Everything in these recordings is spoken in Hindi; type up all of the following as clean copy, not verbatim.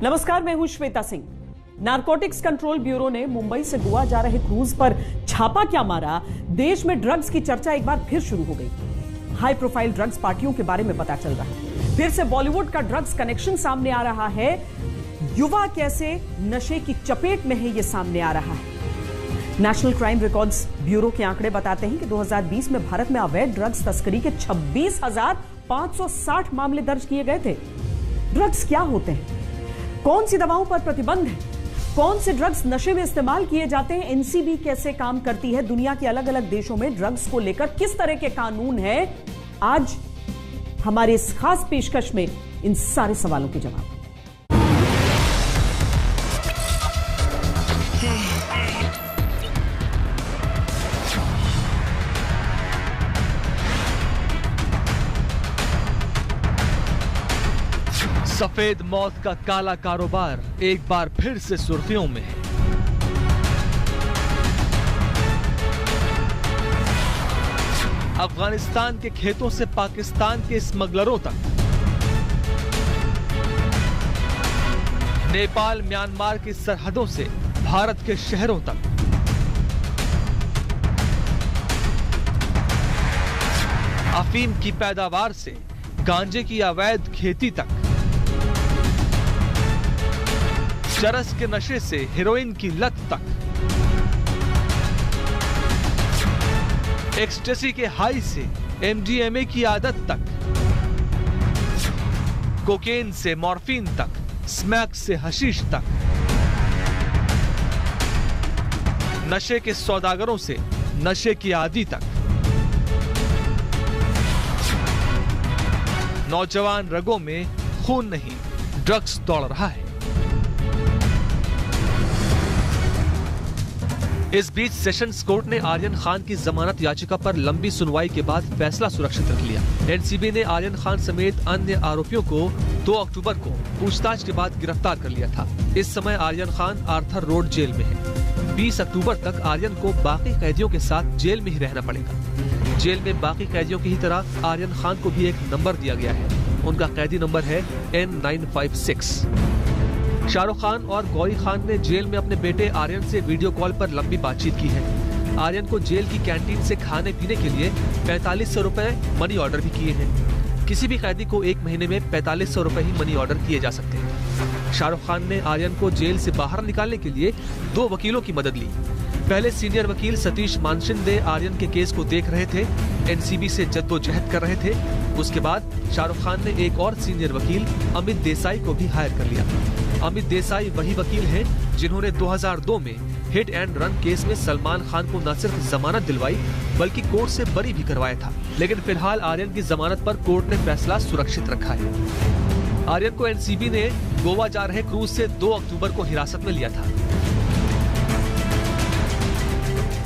नमस्कार, मैं हूं Shweta Singh. Narcotics control bureau ने मुंबई से गोवा जा रहे क्रूज पर छापा क्या मारा, देश में ड्रग्स की चर्चा एक बार फिर शुरू हो गई। हाई प्रोफाइल ड्रग्स पार्टियों के बारे में पता चल रहा है। फिर से बॉलीवुड का ड्रग्स कनेक्शन सामने आ रहा है। युवा कैसे नशे की चपेट में है, यह सामने आ रहा है। नेशनल क्राइम रिकॉर्ड्स ब्यूरो के आंकड़े बताते हैं कि 2020 में भारत में अवैध ड्रग्स तस्करी के 26,560 मामले दर्ज किए गए थे। ड्रग्स क्या होते हैं, कौन सी दवाओं पर प्रतिबंध है, कौन से ड्रग्स नशे में इस्तेमाल किए जाते हैं, एनसीबी कैसे काम करती है, दुनिया के अलग अलग देशों में ड्रग्स को लेकर किस तरह के कानून हैं, आज हमारे इस खास पेशकश में इन सारे सवालों के जवाब। सफेद मौत का काला कारोबार एक बार फिर से सुर्खियों में है। अफगानिस्तान के खेतों से पाकिस्तान के स्मगलरों तक, नेपाल म्यांमार की सरहदों से भारत के शहरों तक, अफीम की पैदावार से गांजे की अवैध खेती तक, चरस के नशे से हेरोइन की लत तक, एक्सटेसी के हाई से एमडीएमए की आदत तक, कोकेन से मॉर्फिन तक, स्मैक से हशीश तक, नशे के सौदागरों से नशे की आदी तक, नौजवान रगों में खून नहीं, ड्रग्स दौड़ रहा है। इस बीच सेशंस कोर्ट ने आर्यन खान की जमानत याचिका पर लंबी सुनवाई के बाद फैसला सुरक्षित रख लिया। एनसीबी ने आर्यन खान समेत अन्य आरोपियों को 2 अक्टूबर को पूछताछ के बाद गिरफ्तार कर लिया था। इस समय Aryan Khan Arthur Road jail में है। 20 अक्टूबर तक आर्यन को बाकी कैदियों के साथ जेल में ही रहना पड़ेगा। जेल में बाकी कैदियों की ही तरह आर्यन खान को भी एक नंबर दिया गया है। उनका कैदी नंबर है N956। शाहरुख खान और गौरी खान ने जेल में अपने बेटे आर्यन से वीडियो कॉल पर लंबी बातचीत की है। आर्यन को जेल की कैंटीन से खाने पीने के लिए 4500 रुपए मनी ऑर्डर भी किए हैं। किसी भी कैदी को 1 महीने में 4500 रुपए ही मनी ऑर्डर किए जा सकते हैं। शाहरुख खान ने आर्यन को जेल से बाहर निकालने के लिए 2 वकीलों की मदद ली। पहले सीनियर वकील सतीश मानशिंदे आर्यन के केस को देख रहे थे, एनसीबी से जद्दोजहद कर रहे थे। उसके बाद शाहरुख खान ने एक और सीनियर वकील अमित देसाई को भी हायर कर लिया। अमित देसाई वही वकील हैं जिन्होंने 2002 में हिट एंड रन केस में सलमान खान को न सिर्फ जमानत दिलवाई बल्कि कोर्ट से बरी भी करवाया था। लेकिन फिलहाल आर्यन की जमानत पर कोर्ट ने फैसला सुरक्षित रखा है। आर्यन को एनसीबी ने गोवा जा रहे क्रूज से 2 अक्टूबर को हिरासत में लिया था।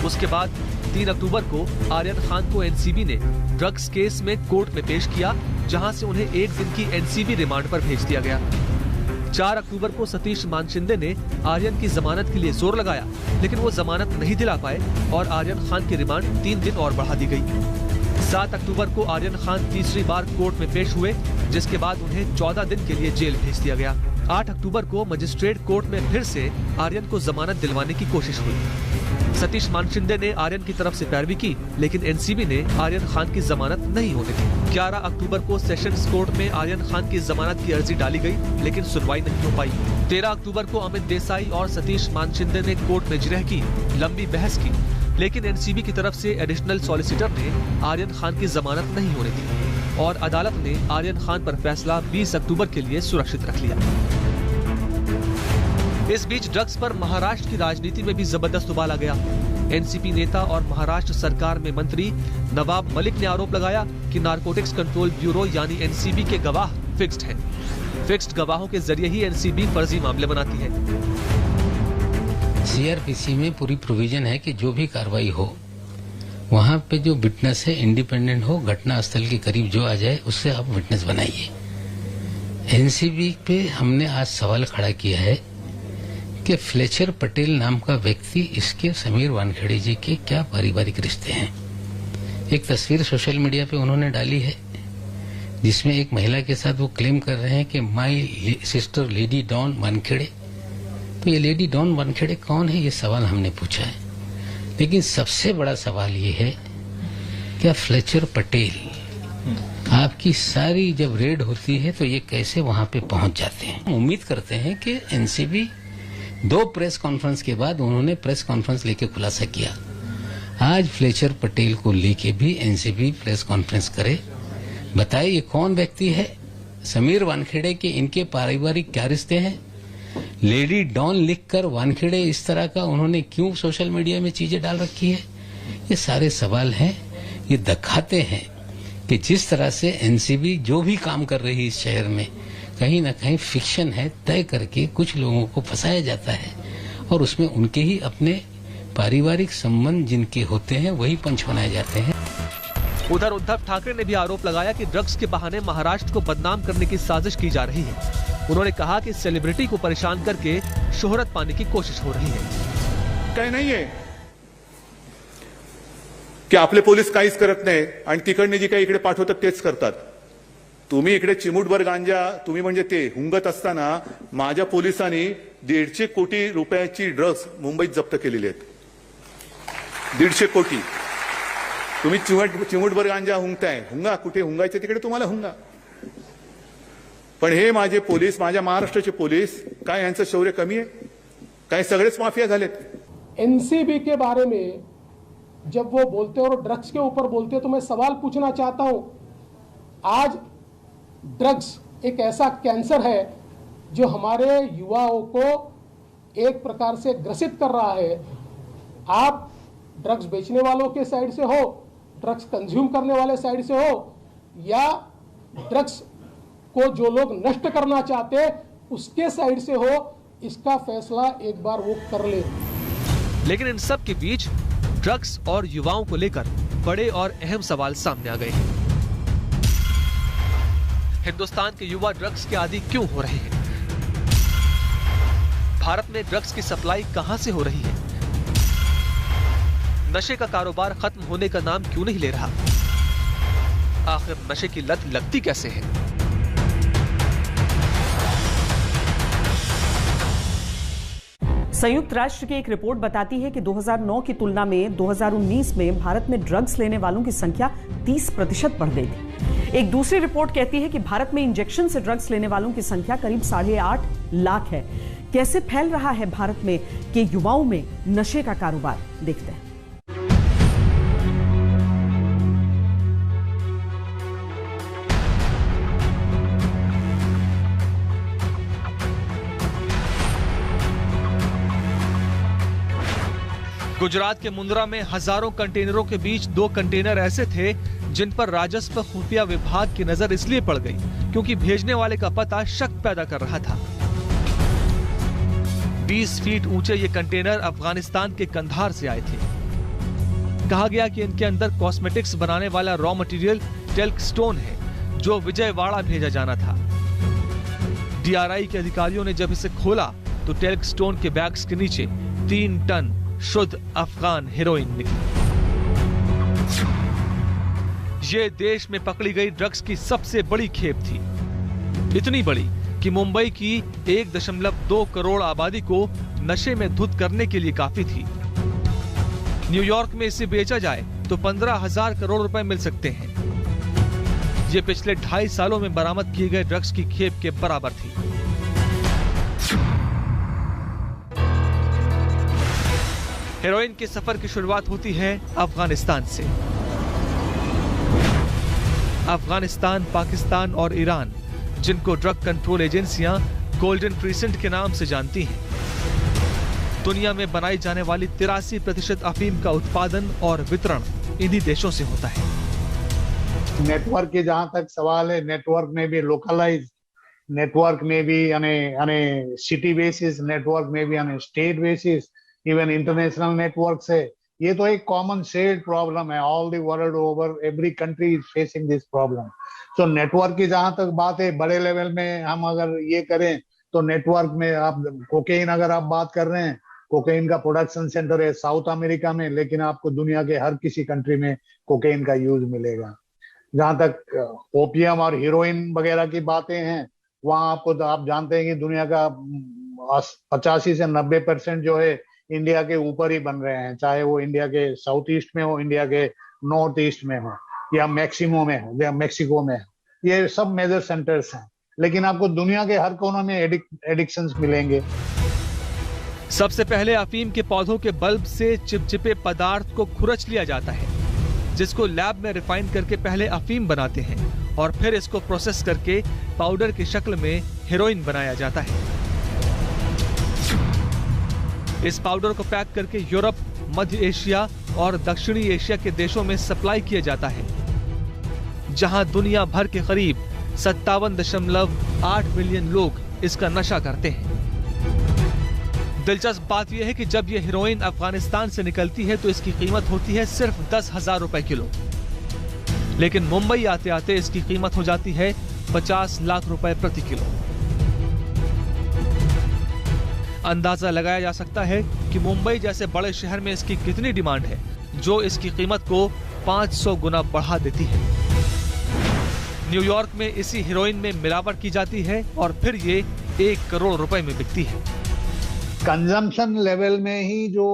उसके बाद 3 अक्टूबर को आर्यन खान को एनसीबी ने ड्रग्स केस में कोर्ट में पेश किया, जहां से उन्हें 1 दिन की एनसीबी रिमांड पर भेज दिया गया। 4 अक्टूबर को सतीश मानशिंदे ने आर्यन की जमानत के लिए जोर लगाया, लेकिन वो जमानत नहीं दिला पाए और आर्यन खान की रिमांड 3 दिन और बढ़ा दी गई। 7 अक्टूबर को आर्यन खान तीसरी बार कोर्ट में पेश हुए, जिसके बाद उन्हें 14 दिन के लिए जेल भेज दिया गया। 8 अक्टूबर को मजिस्ट्रेट कोर्ट में फिर से आर्यन को जमानत दिलवाने की कोशिश हुई। सतीश मानशिंदे ने आर्यन की तरफ से पैरवी की, लेकिन एनसीबी ने आर्यन खान की जमानत नहीं होने दी। 11 अक्टूबर को सेशंस कोर्ट में आर्यन खान की जमानत की अर्जी डाली गई, लेकिन सुनवाई नहीं हो पाई। 13 अक्टूबर को अमित देसाई और सतीश मानशिंदे ने कोर्ट में जिरह की, लंबी बहस की, लेकिन एनसीबी की तरफ से एडिशनल सॉलिसिटर ने आर्यन खान की जमानत नहीं होने दी और अदालत ने आर्यन खान पर फैसला 20 अक्टूबर के लिए सुरक्षित रख लिया। इस बीच ड्रग्स पर महाराष्ट्र की राजनीति में भी जबरदस्त उबाल आ गया। एनसीपी नेता और महाराष्ट्र सरकार में मंत्री नवाब मलिक ने आरोप लगाया कि नारकोटिक्स कंट्रोल ब्यूरो यानी एनसीबी के गवाह फिक्स्ड हैं। फिक्स्ड गवाहों के जरिए ही एनसीबी फर्जी मामले बनाती है। सीआरपीसी में पूरी प्रोविजन है कि जो भी कार्रवाई हो वहाँ पे जो विटनेस है इंडिपेंडेंट हो, घटना स्थल के करीब जो आ जाए उससे आप विटनेस बनाइए। एनसीबी पे हमने आज सवाल खड़ा किया है कि फ्लेचर पटेल नाम का व्यक्ति, इसके समीर वानखेड़े जी के क्या पारिवारिक रिश्ते हैं। एक तस्वीर सोशल मीडिया पे उन्होंने डाली है जिसमें एक महिला के साथ वो क्लेम कर रहे हैं कि my sister lady don Wankhede. तो ये लेडी डॉन वानखेड़े कौन है, ये सवाल हमने पूछा है। लेकिन सबसे बड़ा सवाल ये है, क्या फ्लेचर पटेल आपकी सारी जब रेड होती है तो ये कैसे वहां पे पहुंच जाते हैं? उम्मीद करते हैं कि एनसीबी 2 प्रेस कॉन्फ्रेंस के बाद उन्होंने प्रेस कॉन्फ्रेंस लेके खुलासा किया। आज फ्लेचर पटेल को लेके भी एनसीबी प्रेस कॉन्फ्रेंस करे, बताए ये कौन व्यक्ति है, समीर वानखेड़े के इनके पारिवारिक क्या रिश्ते हैं, लेडी डॉन लिखकर वानखेड़े इस तरह का उन्होंने क्यों सोशल मीडिया में चीजें डाल रखी है। ये सारे सवाल हैं। ये दिखाते हैं कि जिस तरह से एनसीबी जो भी काम कर रही है इस शहर में, कहीं ना कहीं फिक्शन है, तय करके कुछ लोगों को फंसाया जाता है और उसमें उनके ही अपने पारिवारिक संबंध जिनके होते हैं वही पंच बनाए जाते हैं। उधर उद्धव ठाकरे ने भी आरोप लगाया कि ड्रग्स के बहाने महाराष्ट्र को बदनाम करने की साजिश की जा रही है। उन्होंने कहा कि सेलिब्रिटी को परेशान करके शोहरत पाने की कोशिश हो रही है। काय नाहीये की आपले पोलीस काहीच करत नाही आणि तिकडने जी काही इकडे पाठवतात तेच करतात। तुम्ही इकडे चिमूटभर गांजा तुम्ही म्हणजे ते हुंगत असताना माझ्या पोलिसांनी 150 कोटी रुपयाची ड्रग्स मुंबईत जप्त केलेली आहेत। 150 कोटी। तुम्ही चिमूटभर गांजा हुंगताय, हुंगा कुठे हुंगायचे तिकडे तुम्हाला हुंगा। पण हे माझे पोलीस, माझ्या महाराष्ट्राचे पोलीस, काय यांचं शौर्य कमी आहे? काय सगळेच माफिया झालेत? एनसीबी के बारे में जब वो बोलते और ड्रग्स के ऊपर बोलते तो मैं सवाल पूछना चाहता हूं। आज ड्रग्स एक ऐसा कैंसर है जो हमारे युवाओं को एक प्रकार से ग्रसित कर रहा है। आप ड्रग्स बेचने वालों के साइड से हो, ड्रग्स कंज्यूम करने वाले साइड से हो, या ड्रग्स को जो लोग नष्ट करना चाहते हैं उसके साइड से हो, इसका फैसला एक बार वो कर ले। लेकिन इन सब के बीच ड्रग्स और युवाओं को लेकर बड़े और अहम सवाल सामने आ गए हैं। हिंदुस्तान के युवा ड्रग्स के आदी क्यों हो रहे हैं? भारत में ड्रग्स की सप्लाई कहां से हो रही है? नशे का कारोबार खत्म होने का नाम क्यों नहीं ले रहा? आखिर नशे की लत लगती कैसे है? संयुक्त राष्ट्र की एक रिपोर्ट बताती है कि 2009 की तुलना में 2019 में भारत में ड्रग्स लेने वालों की संख्या 30% बढ़ गई थी। एक दूसरी रिपोर्ट कहती है कि भारत में इंजेक्शन से ड्रग्स लेने वालों की संख्या करीब 8.5 लाख है। कैसे फैल रहा है भारत में के युवाओं में नशे का कारोबार, देखते हैं। गुजरात के मुंद्रा में हजारों कंटेनरों के बीच 2 कंटेनर ऐसे थे जिन पर राजस्व खुफिया विभाग की नजर इसलिए पड़ गई क्योंकि भेजने वाले का पता शक पैदा कर रहा था। 20 फीट ऊंचे ये कंटेनर अफगानिस्तान के कंधार से आए थे। कहा गया कि इनके अंदर कॉस्मेटिक्स बनाने वाला रॉ मटेरियल टेल्क स्टोन है जो विजयवाड़ा भेजा जाना था। डीआरआई के अधिकारियों ने जब इसे खोला तो टेल्क स्टोन के बैग्स के नीचे 3 टन शुद्ध अफगान हेरोइन निकली। ये देश में पकड़ी गई ड्रग्स की सबसे बड़ी खेप थी। इतनी बड़ी कि मुंबई की 1.2 करोड़ आबादी को नशे में धुत करने के लिए काफी थी। न्यूयॉर्क में इसे बेचा जाए तो 15,000 करोड़ रुपए मिल सकते हैं। ये पिछले 2.5 सालों में बरामद किए गए ड्रग्स की खेप के बराबर थी। हेरोइन के सफर की शुरुआत होती है अफगानिस्तान से। अफगानिस्तान, पाकिस्तान और ईरान, जिनको ड्रग कंट्रोल एजेंसियां गोल्डन क्रीसेंट के नाम से जानती हैं, दुनिया में बनाई जाने वाली 83% अफीम का उत्पादन और वितरण इन्हीं देशों से होता है। नेटवर्क के जहां तक सवाल है, नेटवर्क में भी लोकलाइज, नेटवर्क में भी यानी सिटी बेसिस, नेटवर्क में भी यानी state basis, even international network से, ये तो एक कॉमन शेयर्ड प्रॉब्लम है। All the world over every country is facing this problem. तो नेटवर्क की जहां तक बात है, बड़े लेवल में हम अगर ये करें तो नेटवर्क में आप कोकेन अगर आप बात कर रहे हैं, कोकेन का प्रोडक्शन सेंटर है साउथ अमेरिका में, लेकिन आपको दुनिया के हर किसी कंट्री में कोकेन का यूज मिलेगा। जहां तक ओपियम और हीरोइन वगैरह की बातें हैं, वहां आपको आप जानते हैं कि दुनिया का 85 से 90% जो है इंडिया के ऊपर ही बन रहे हैं, चाहे वो इंडिया के साउथ ईस्ट में हो, इंडिया के नॉर्थ ईस्ट में हो, या मैक्सिमो में हो, या मेक्सिको में हो। ये सब मेजर सेंटर्स हैं, लेकिन आपको दुनिया के हर कोने में एडिक्शंस मिलेंगे। सबसे पहले अफीम के पौधों के बल्ब से चिपचिपे पदार्थ को खुरच लिया जाता है, जिसको लैब में रिफाइन करके पहले अफीम बनाते हैं और फिर इसको प्रोसेस करके पाउडर की शक्ल में हेरोइन बनाया जाता है। इस पाउडर को पैक करके यूरोप, मध्य एशिया और दक्षिणी एशिया के देशों में सप्लाई किया जाता है, जहां दुनिया भर के करीब 57.8 मिलियन लोग इसका नशा करते हैं। दिलचस्प बात यह है कि जब यह हेरोइन अफगानिस्तान से निकलती है तो इसकी कीमत होती है सिर्फ 10,000 रुपए किलो, लेकिन मुंबई आते आते इसकी कीमत हो जाती है 50 लाख रुपए प्रति किलो। अंदाजा लगाया जा सकता है कि मुंबई जैसे बड़े शहर में इसकी कितनी डिमांड है, जो इसकी कीमत को 500 गुना बढ़ा देती है। न्यूयॉर्क में इसी हेरोइन में मिलावट की जाती है और फिर ये 1 करोड़ रुपए में बिकती है। कंजम्पशन लेवल में ही जो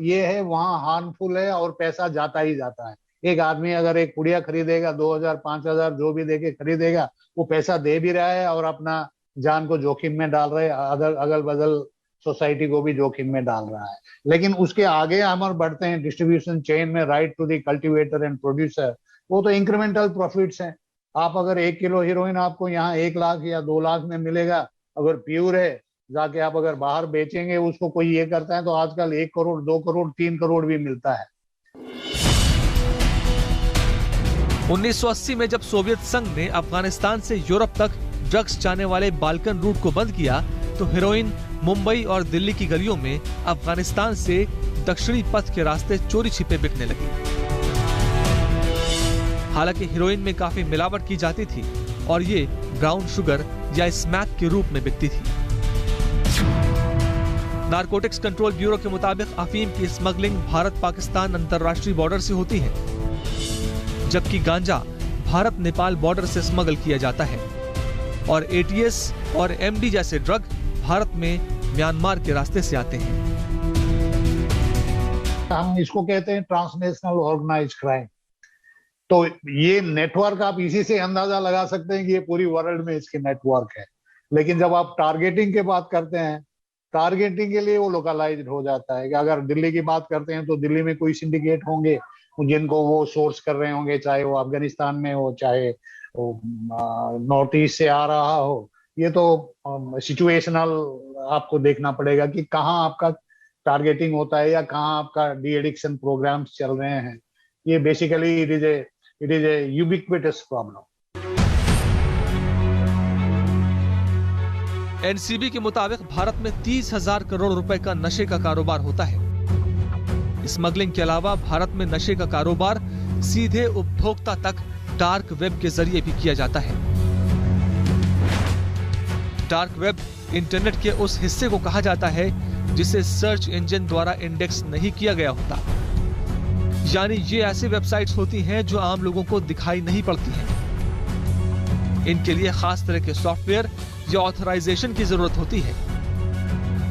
ये है वहाँ हार्मफुल है और पैसा जाता ही जाता है। एक आदमी अगर एक पुड़िया खरीदेगा 2,000 5,000 जो भी देके खरीदेगा, वो पैसा दे भी रहा है और अपना जान को जोखिम में डाल रहा है, अगल बगल सोसाइटी को भी जोखिम में डाल रहा है। लेकिन उसके आगे हम बढ़ते हैं डिस्ट्रीब्यूशन चेन में, right to the cultivator and producer, वो तो इंक्रीमेंटल प्रॉफिट्स हैं। आप अगर 1 किलो हीरोइन आपको यहाँ 1 लाख या 2 लाख में मिलेगा, अगर प्योर है, जाके आप अगर बाहर बेचेंगे उसको कोई ये करता है तो आजकल 1 करोड़ 2 करोड़ 3 करोड़ भी मिलता है। 1980 में जब सोवियत संघ ने अफगानिस्तान से यूरोप तक ड्रग्स जाने वाले बाल्कन रूट को बंद किया तो हेरोइन मुंबई और दिल्ली की गलियों में अफगानिस्तान से दक्षिणी पथ के रास्ते चोरी छिपे बिकने लगी। हालांकि हेरोइन में काफी मिलावट की जाती थी और ये ब्राउन शुगर या स्मैक के रूप में बिकती थी। नारकोटिक्स कंट्रोल ब्यूरो के मुताबिक अफीम की स्मगलिंग भारत पाकिस्तान अंतर्राष्ट्रीय बॉर्डर से होती है, जबकि गांजा भारत नेपाल बॉर्डर से स्मगल किया जाता है और एटीएस और एमडी जैसे ड्रग भारत में म्यांमार के रास्ते से आते हैं। हम इसको कहते हैं ट्रांसनेशनल ऑर्गेनाइज्ड क्राइम। तो ये नेटवर्क आप इसी से अंदाजा लगा सकते हैं कि ये पूरी वर्ल्ड में इसकी नेटवर्क है। लेकिन जब आप टारगेटिंग की बात करते हैं, टारगेटिंग के लिए वो लोकलाइज्ड हो जाता है कि अगर दिल्ली की बात करते हैं तो दिल्ली में कोई सिंडिकेट होंगे जिनको वो सोर्स कर रहे होंगे, चाहे वो अफगानिस्तान में हो, चाहे वो नॉर्थ ईस्ट से आ रहा हो। ये तो सिचुएशनल आपको देखना पड़ेगा कि कहाँ आपका टारगेटिंग होता है या कहाँ आपका डी एडिक्शन प्रोग्राम्स चल रहे हैं। ये basically it is a ubiquitous problem. NCB के मुताबिक भारत में 30,000 करोड़ रुपए का नशे का कारोबार होता है। स्मगलिंग के अलावा भारत में नशे का कारोबार सीधे उपभोक्ता तक डार्क वेब के जरिए भी किया जाता है। डार्क वेब इंटरनेट के उस हिस्से को कहा जाता है जिसे सर्च इंजन द्वारा इंडेक्स नहीं किया गया होता, यानी ये ऐसी वेबसाइट्स होती हैं जो आम लोगों को दिखाई नहीं पड़ती हैं। इनके लिए खास तरह के सॉफ्टवेयर या ऑथराइजेशन की जरूरत होती है।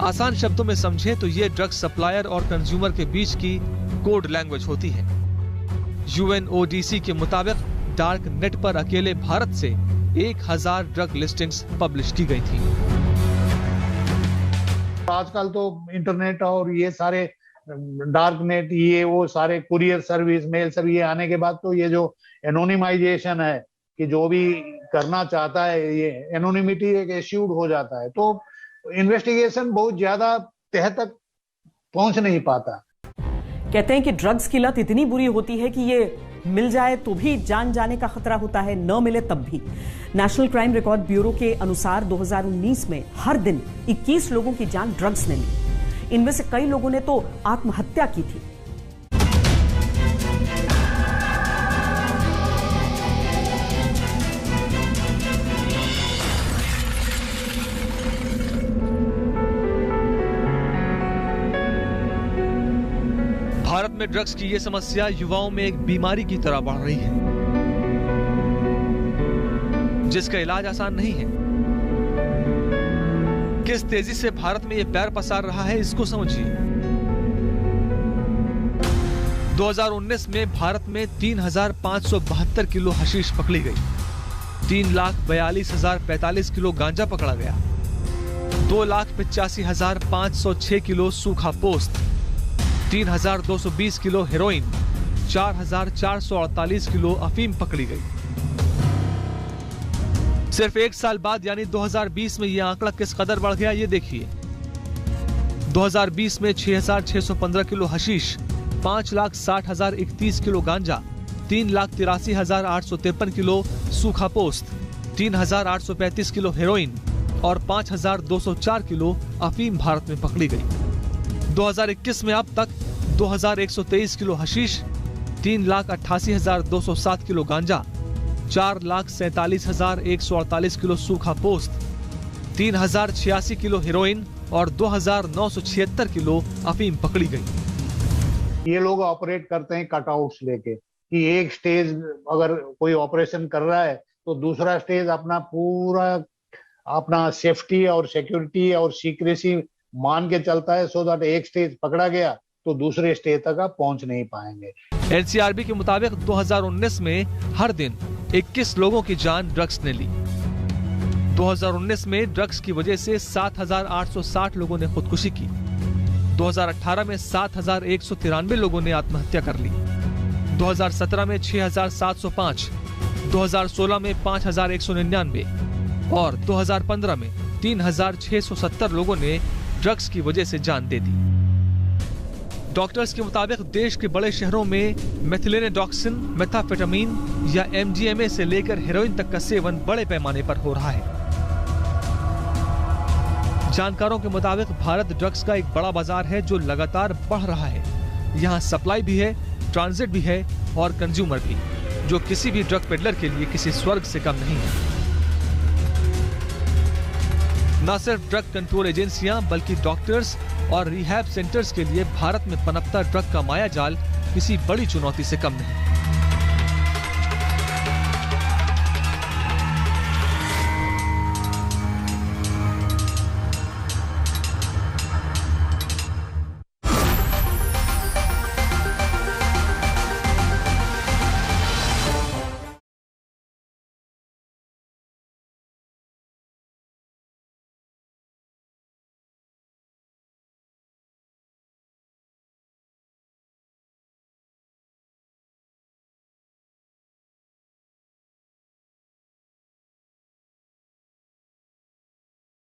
आसान शब्दों में समझें तो ये ड्रग सप्लायर और कंज्यूमर के बीच की कोड लैंग्वेज होती है। यूएनओडीसी के मुताबिक डार्क नेट पर अकेले भारत से 1,000 ड्रग लिस्टिंग्स पब्लिश की गई थी। आजकल तो इंटरनेट और ये सारे डार्क नेट, ये वो सारे कुरियर सर्विस, मेल सर्विस, ये आने के बाद तो ये जो एनोनिमाइजेशन है कि जो भी करना चाहता है ये एनोनिमिटी एक एश्योर्ड हो जाता है, तो इन्वेस्टिगेशन बहुत ज्यादा तह तक पहुंच नहीं पाता। कहते हैं कि ड्रग्स की लत इतनी बुरी होती है कि ये मिल जाए तो भी जान जाने का खतरा होता है, न मिले तब भी। नेशनल क्राइम रिकॉर्ड ब्यूरो के अनुसार 2019 में हर दिन 21 लोगों की जान ड्रग्स ने ली। इनमें से कई लोगों ने तो आत्महत्या की थी। भारत में ड्रग्स की ये समस्या युवाओं में एक बीमारी की तरह बढ़ रही है। जिसका इलाज आसान नहीं है। किस तेजी से भारत में ये पैर पसार रहा है, इसको समझिए। 2019 में भारत में 3,572 किलो हशीश पकड़ी गई, 3,42,045 किलो गांजा पकड़ा गया, 2,85,506 किलो सूखा पोस्त, 3,220 किलो हेरोइन, 4,448 किलो अफीम पकड़ी गई। सिर्फ एक साल बाद यानी 2020 में यह आंकड़ा किस कदर बढ़ गया, ये देखिए। 2020 में 6,615 किलो हशीश, 5,60,031 किलो गांजा, 3,83,853 किलो सूखा पोस्त, 3,835 किलो हेरोइन और 5,204 किलो अफीम भारत में पकड़ी गई। 2021 में अब तक 2,123 किलो हशीश, 3,88,207 किलो गांजा, 4,47,148 किलो सूखा पोस्त, 3,086 किलो हेरोइन और 2,976 किलो अफीम पकड़ी गई। ये लोग ऑपरेट करते हैं कटआउट्स लेके कि एक स्टेज अगर कोई ऑपरेशन कर रहा है तो दूसरा स्टेज अपना सेफ्टी और सिक्योरिटी और सीक्रेसी मान के चलता है, सो दैट एक स्टेज पकड़ा गया तो दूसरे स्टेज तक आप पहुंच नहीं पाएंगे। एनसीआरबी के मुताबिक 2019 में हर दिन 21 लोगों की जान ड्रग्स ने ली। 2019 में ड्रग्स की वजह से 7,860 लोगों ने खुदकुशी की। 2018 में 7,193 लोगों ने आत्महत्या कर ली। 2017 में 6,705, 2016 में 5,199 और 2015 में 3,670 लोगों ने ड्रग्स की वजह से जान दे दी। डॉक्टर्स के मुताबिक देश के बड़े शहरों में मेथिलेनेडॉक्सिन, मेथाफेटामीन या एमडीएमए से लेकर हेरोइन तक का सेवन बड़े पैमाने पर हो रहा है। जानकारों के मुताबिक भारत ड्रग्स का एक बड़ा बाजार है जो लगातार बढ़ रहा है। यहाँ सप्लाई भी है, ट्रांजिट भी है और कंज्यूमर भी, जो किसी भी ड्रग पेडलर के लिए किसी स्वर्ग से कम नहीं है। न सिर्फ ड्रग कंट्रोल एजेंसियां बल्कि डॉक्टर्स और रिहैब सेंटर्स के लिए भारत में पनपता ड्रग का मायाजाल किसी बड़ी चुनौती से कम नहीं।